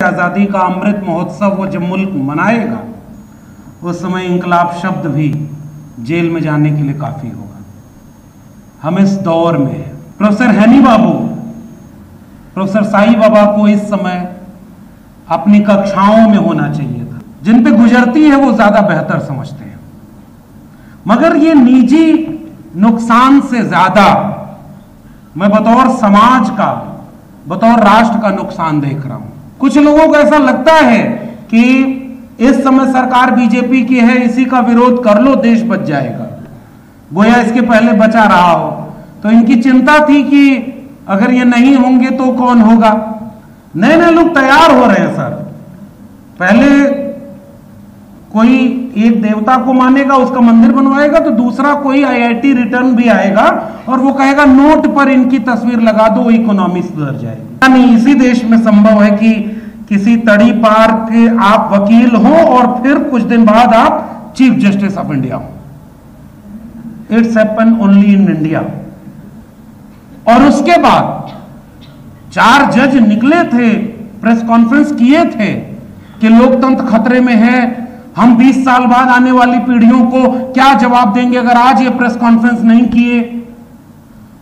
आज़ादी का अमृत महोत्सव वो जब मुल्क मनाएगा उस समय इंकलाब शब्द भी जेल में जाने के लिए काफ़ी होगा। हम इस दौर में हैं। प्रोफेसर हैनी बाबू, प्रोफेसर साईं बाबा को इस समय अपनी कक्षाओं में होना चाहिए था। जिन पे गुजरती है वो ज़्यादा बेहतर समझते हैं, मगर ये निजी नुकसान से ज़्यादा मैं बतौर समाज का, बतौर राष्ट्र का नुकसान देख रहा हूं। कुछ लोगों को ऐसा लगता है कि इस समय सरकार बीजेपी की है, इसी का विरोध कर लो, देश बच जाएगा, गोया इसके पहले बचा रहा हो। तो इनकी चिंता थी कि अगर ये नहीं होंगे तो कौन होगा। नए नए लोग तैयार हो रहे हैं सर। पहले कोई एक देवता को मानेगा, उसका मंदिर बनवाएगा, तो दूसरा कोई आईआईटी रिटर्न भी आएगा और वो कहेगा नोट पर इनकी तस्वीर लगा दो, इकोनॉमी सुधर जाएगी। नहीं, इसी देश में संभव है कि किसी तड़ी पार के आप वकील हो और फिर कुछ दिन बाद आप चीफ जस्टिस ऑफ इंडिया हो। It's happen only in India. और उसके बाद 4 जज निकले थे, प्रेस कॉन्फ्रेंस किए थे कि लोकतंत्र खतरे में है, हम 20 साल बाद आने वाली पीढ़ियों को क्या जवाब देंगे अगर आज ये प्रेस कॉन्फ्रेंस नहीं किए।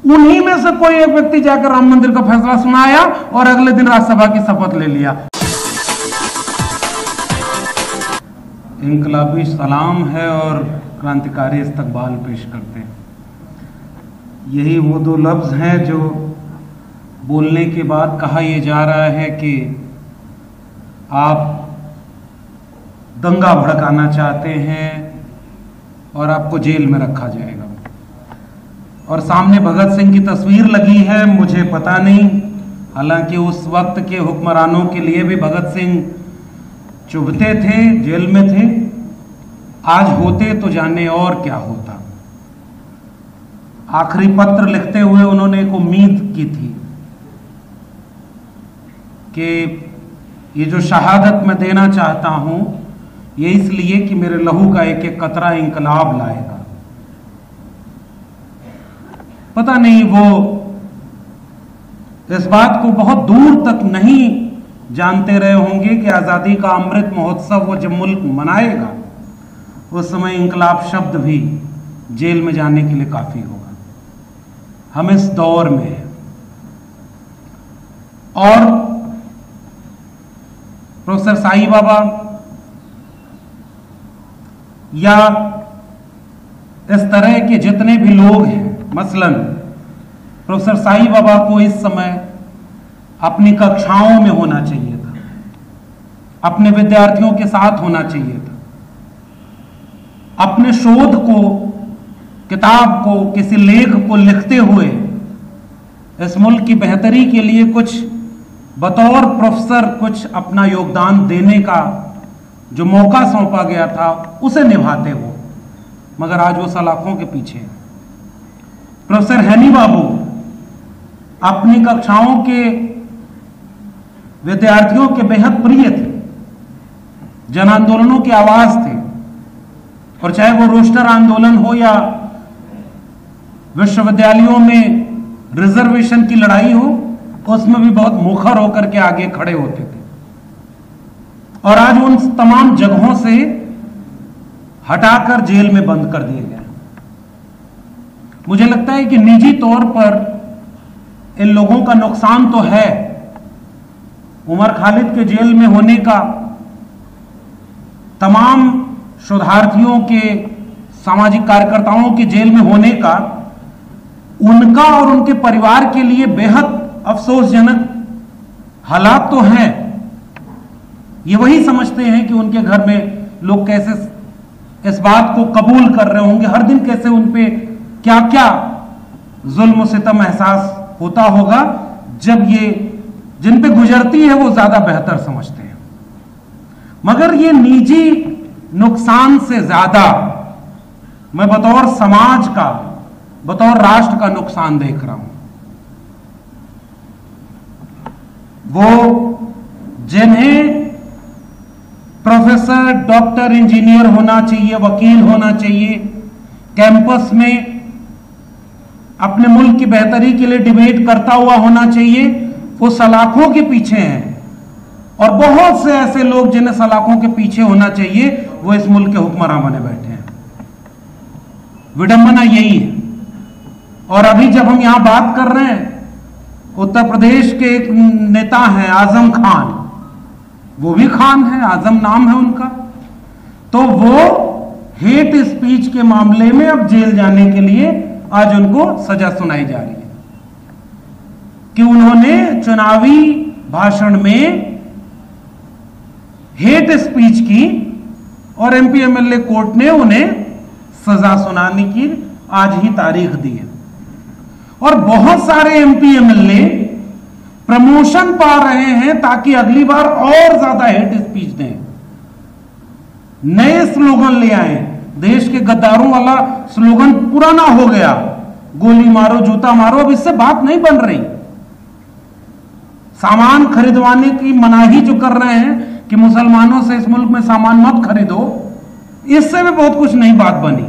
उन्हीं में से कोई एक व्यक्ति जाकर राम मंदिर का फैसला सुनाया और अगले दिन राज्यसभा की शपथ ले लिया। इनकलाबी सलाम है और क्रांतिकारी इस्तकबाल पेश करते हैं। यही वो 2 लफ्ज हैं जो बोलने के बाद कहा यह जा रहा है कि आप दंगा भड़काना चाहते हैं और आपको जेल में रखा जाएगा। और सामने भगत सिंह की तस्वीर लगी है, मुझे पता नहीं, हालांकि उस वक्त के हुक्मरानों के लिए भी भगत सिंह चुभते थे, जेल में थे। आज होते तो जाने और क्या होता। आखिरी पत्र लिखते हुए उन्होंने एक उम्मीद की थी कि ये जो शहादत मैं देना चाहता हूं ये इसलिए कि मेरे लहू का एक एक कतरा इंकलाब लाएगा। पता नहीं वो इस बात को बहुत दूर तक नहीं जानते रहे होंगे कि आज़ादी का अमृत महोत्सव वो जब मुल्क मनाएगा उस समय इंकलाब शब्द भी जेल में जाने के लिए काफ़ी होगा। हम इस दौर में हैं। और प्रोफेसर साईं बाबा या इस तरह के जितने भी लोग हैं, मसलन प्रोफेसर साईं बाबा को इस समय अपनी कक्षाओं में होना चाहिए था, अपने विद्यार्थियों के साथ होना चाहिए था, अपने शोध को, किताब को, किसी लेख को लिखते हुए इस मुल्क की बेहतरी के लिए कुछ बतौर प्रोफेसर कुछ अपना योगदान देने का जो मौका सौंपा गया था उसे निभाते हो, मगर आज वो सलाखों के पीछे है। प्रोफेसर हैनी बाबू अपनी कक्षाओं के विद्यार्थियों के बेहद प्रिय थे, जन आंदोलनों की आवाज थे, और चाहे वो रोस्टर आंदोलन हो या विश्वविद्यालयों में रिजर्वेशन की लड़ाई हो, उसमें भी बहुत मुखर होकर के आगे खड़े होते थे। और आज उन तमाम जगहों से हटाकर जेल में बंद कर दिए गए। मुझे लगता है कि निजी तौर पर इन लोगों का नुकसान तो है। उमर खालिद के जेल में होने का, तमाम शोधार्थियों के, सामाजिक कार्यकर्ताओं के जेल में होने का उनका और उनके परिवार के लिए बेहद अफसोसजनक हालात तो हैं। ये वही समझते हैं कि उनके घर में लोग कैसे इस बात को कबूल कर रहे होंगे, हर दिन कैसे उन पे क्या क्या जुल्म सितम एहसास होता होगा, जब ये जिन पे गुजरती है वो ज्यादा बेहतर समझते हैं। मगर ये निजी नुकसान से ज्यादा मैं बतौर समाज का, बतौर राष्ट्र का नुकसान देख रहा हूं। वो जिन्हें प्रोफेसर, डॉक्टर, इंजीनियर होना चाहिए, वकील होना चाहिए, कैंपस में अपने मुल्क की बेहतरी के लिए डिबेट करता हुआ होना चाहिए, वो सलाखों के पीछे हैं और बहुत से ऐसे लोग जिन्हें सलाखों के पीछे होना चाहिए वो इस मुल्क के हुक्मरान बने बैठे हैं। विडंबना यही है। और अभी जब हम यहां बात कर रहे हैं, उत्तर प्रदेश के एक नेता हैं आजम खान, वो भी खान है, आजम नाम है उनका, तो वो हेट स्पीच के मामले में अब जेल जाने के लिए आज उनको सजा सुनाई जा रही है कि उन्होंने चुनावी भाषण में हेट स्पीच की और एमपी एमएलए कोर्ट ने उन्हें सजा सुनाने की आज ही तारीख दी है। और बहुत सारे एमपी एमएलए प्रमोशन पा रहे हैं ताकि अगली बार और ज्यादा हेट स्पीच दें, नए स्लोगन ले आए। देश के गद्दारों वाला स्लोगन पुराना हो गया, गोली मारो जूता मारो, अब इससे बात नहीं बन रही। सामान खरीदवाने की मनाही जो कर रहे हैं कि मुसलमानों से इस मुल्क में सामान मत खरीदो, इससे भी बहुत कुछ नई बात बनी।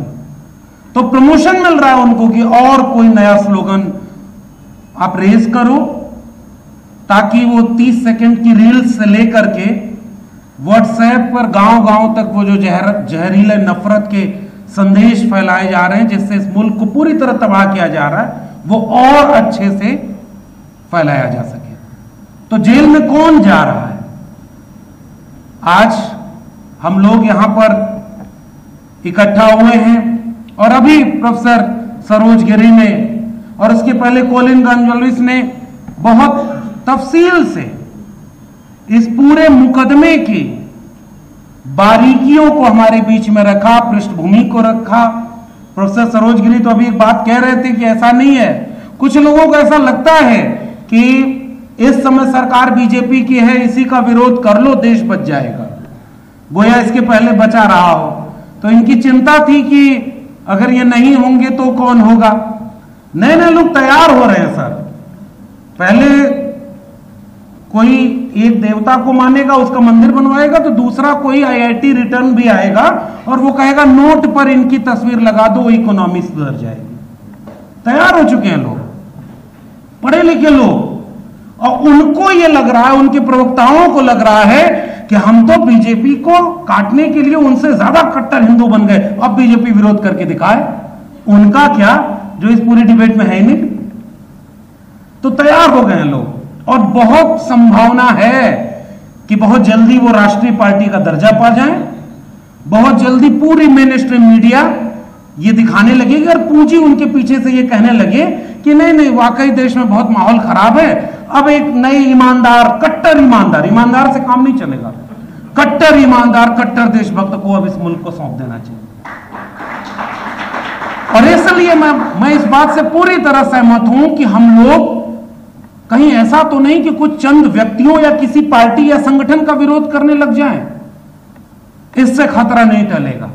तो प्रमोशन मिल रहा है उनको कि और कोई नया स्लोगन आप रेज करो ताकि वो 30 सेकंड की रील्स से लेकर के व्हाट्सएप पर गांव-गांव तक वो जो जहरीले नफरत के संदेश फैलाए जा रहे हैं जिससे इस मुल्क को पूरी तरह तबाह किया जा रहा है, वो और अच्छे से फैलाया जा सके। तो जेल में कौन जा रहा है? आज हम लोग यहां पर इकट्ठा हुए हैं और अभी प्रोफेसर सरोज गिरी ने और उसके पहले कोलिन गंजोलिस ने बहुत तफसील से इस पूरे मुकदमे की बारीकियों को हमारे बीच में रखा, पृष्ठभूमि को रखा। प्रोफेसर सरोज गिरी तो अभी एक बात कह रहे थे कि ऐसा नहीं है, कुछ लोगों को ऐसा लगता है कि इस समय सरकार बीजेपी की है, इसी का विरोध कर लो देश बच जाएगा, गोया इसके पहले बचा रहा हो। तो इनकी चिंता थी कि अगर ये नहीं होंगे तो कौन होगा। नए नए लोग तैयार हो रहे हैं सर। पहले कोई एक देवता को मानेगा, उसका मंदिर बनवाएगा, तो दूसरा कोई आईआईटी रिटर्न भी आएगा और वो कहेगा नोट पर इनकी तस्वीर लगा दो, इकोनॉमी सुधर जाएगी। तैयार हो चुके हैं लोग, पढ़े लिखे लोग, और उनको ये लग रहा है, उनके प्रवक्ताओं को लग रहा है कि हम तो बीजेपी को काटने के लिए उनसे ज्यादा कट्टर हिंदू बन गए, अब बीजेपी विरोध करके दिखाए। उनका क्या जो इस पूरी डिबेट में है ही नहीं। तो तैयार हो गए हैं लोग और बहुत संभावना है कि बहुत जल्दी वो राष्ट्रीय पार्टी का दर्जा पा जाएं। बहुत जल्दी पूरी मेन स्ट्रीम मीडिया ये दिखाने लगेगी और पूंजी उनके पीछे से ये कहने लगे कि नहीं नहीं वाकई देश में बहुत माहौल खराब है, अब एक नए ईमानदार, कट्टर ईमानदार, ईमानदार से काम नहीं चलेगा, कट्टर ईमानदार, कट्टर देशभक्त को अब इस मुल्क को सौंप देना चाहिए। और इसलिए मैं इस बात से पूरी तरह सहमत हूं कि हम लोग कहीं ऐसा तो नहीं कि कुछ चंद व्यक्तियों या किसी पार्टी या संगठन का विरोध करने लग जाएं, इससे खतरा नहीं टलेगा।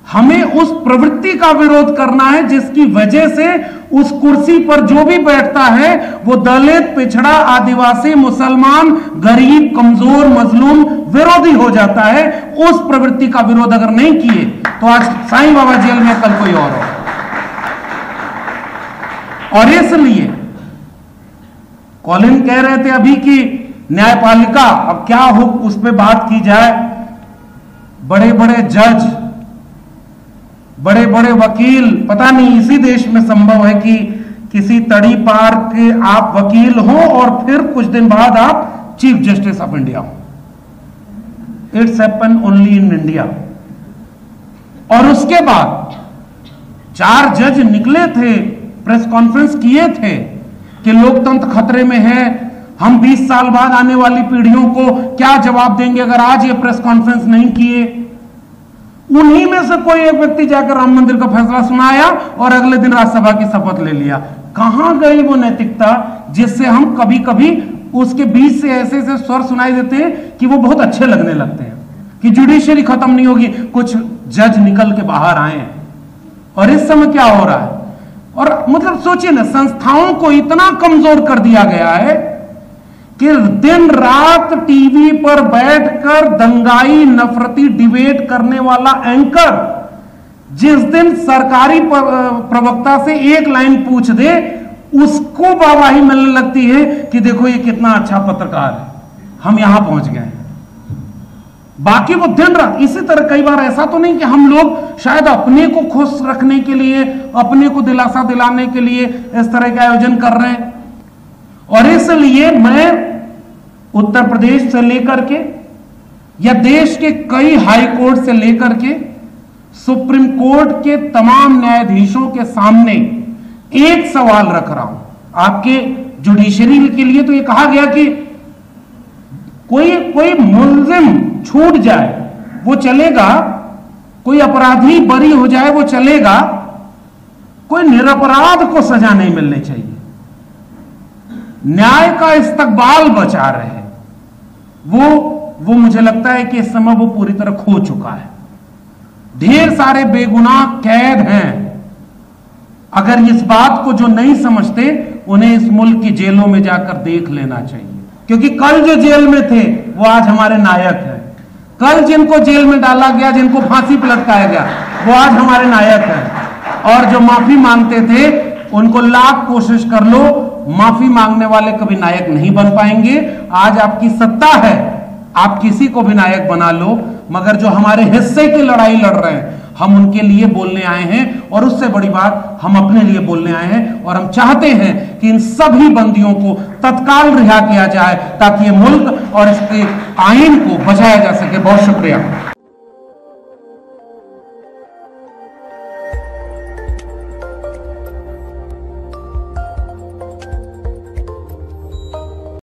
हमें उस प्रवृत्ति का विरोध करना है जिसकी वजह से उस कुर्सी पर जो भी बैठता है वो दलित, पिछड़ा, आदिवासी, मुसलमान, गरीब, कमजोर, मजलूम विरोधी हो जाता है। उस प्रवृत्ति का विरोध अगर नहीं किए तो आज साईं बाबा जेल में, कल कोई और हो। और इसलिए कॉलिन कह रहे थे अभी कि न्यायपालिका, अब क्या हो उस पर बात की जाए। बड़े बड़े जज, बड़े बड़े वकील, पता नहीं इसी देश में संभव है कि किसी तड़ी पार के आप वकील हो और फिर कुछ दिन बाद आप चीफ जस्टिस ऑफ इंडिया हो। It's happen only in India. और उसके बाद 4 जज निकले थे, प्रेस कॉन्फ्रेंस किए थे कि लोकतंत्र खतरे में है, हम 20 साल बाद आने वाली पीढ़ियों को क्या जवाब देंगे अगर आज ये प्रेस कॉन्फ्रेंस नहीं किए। उन्हीं में से कोई एक व्यक्ति जाकर राम मंदिर का फैसला सुनाया और अगले दिन राज्यसभा की शपथ ले लिया। कहां गई वो नैतिकता जिससे हम कभी कभी उसके बीच से ऐसे ऐसे स्वर सुनाई देते हैं कि वो बहुत अच्छे लगने लगते हैं कि जुडिशरी खत्म नहीं होगी, कुछ जज निकल के बाहर आए हैं। और इस समय क्या हो रहा है, और मतलब सोचिए ना, संस्थाओं को इतना कमजोर कर दिया गया है कि दिन रात टीवी पर बैठकर दंगाई नफरती डिबेट करने वाला एंकर जिस दिन सरकारी प्रवक्ता से एक लाइन पूछ दे उसको वाहवाही मिलने लगती है कि देखो ये कितना अच्छा पत्रकार है। हम यहां पहुंच गए हैं। बाकी वो दिन रात इसी तरह, कई बार ऐसा तो नहीं कि हम लोग शायद अपने को खुश रखने के लिए, अपने को दिलासा दिलाने के लिए इस तरह के आयोजन कर रहे हैं। और इसलिए मैं उत्तर प्रदेश से लेकर के या देश के कई हाई कोर्ट से लेकर के सुप्रीम कोर्ट के तमाम न्यायाधीशों के सामने एक सवाल रख रहा हूं। आपके जुडिशरी के लिए तो ये कहा गया कि कोई मुलजिम छूट जाए वो चलेगा, कोई अपराधी बरी हो जाए वो चलेगा, कोई निरपराध को सजा नहीं मिलनी चाहिए। न्याय का इस्तकबाल बचा रहे, वो मुझे लगता है कि इस समय वो पूरी तरह खो चुका है। ढेर सारे बेगुनाह कैद हैं। अगर इस बात को जो नहीं समझते, उन्हें इस मुल्क की जेलों में जाकर देख लेना चाहिए, क्योंकि कल जो जेल में थे वो आज हमारे नायक हैं। कल जिनको जेल में डाला गया, जिनको फांसी पर लटकाया गया, वो आज हमारे नायक हैं। और जो माफी मांगते थे, उनको लाख कोशिश कर लो, माफी मांगने वाले कभी नायक नहीं बन पाएंगे। आज आपकी सत्ता है, आप किसी को भी नायक बना लो, मगर जो हमारे हिस्से की लड़ाई लड़ रहे हैं, हम उनके लिए बोलने आए हैं। और उससे बड़ी बात, हम अपने लिए बोलने आए हैं। और हम चाहते हैं कि इन सभी बंदियों को तत्काल रिहा किया जाए, ताकि ये मुल्क और इसके आईन को बचाया जा सके। बहुत शुक्रिया।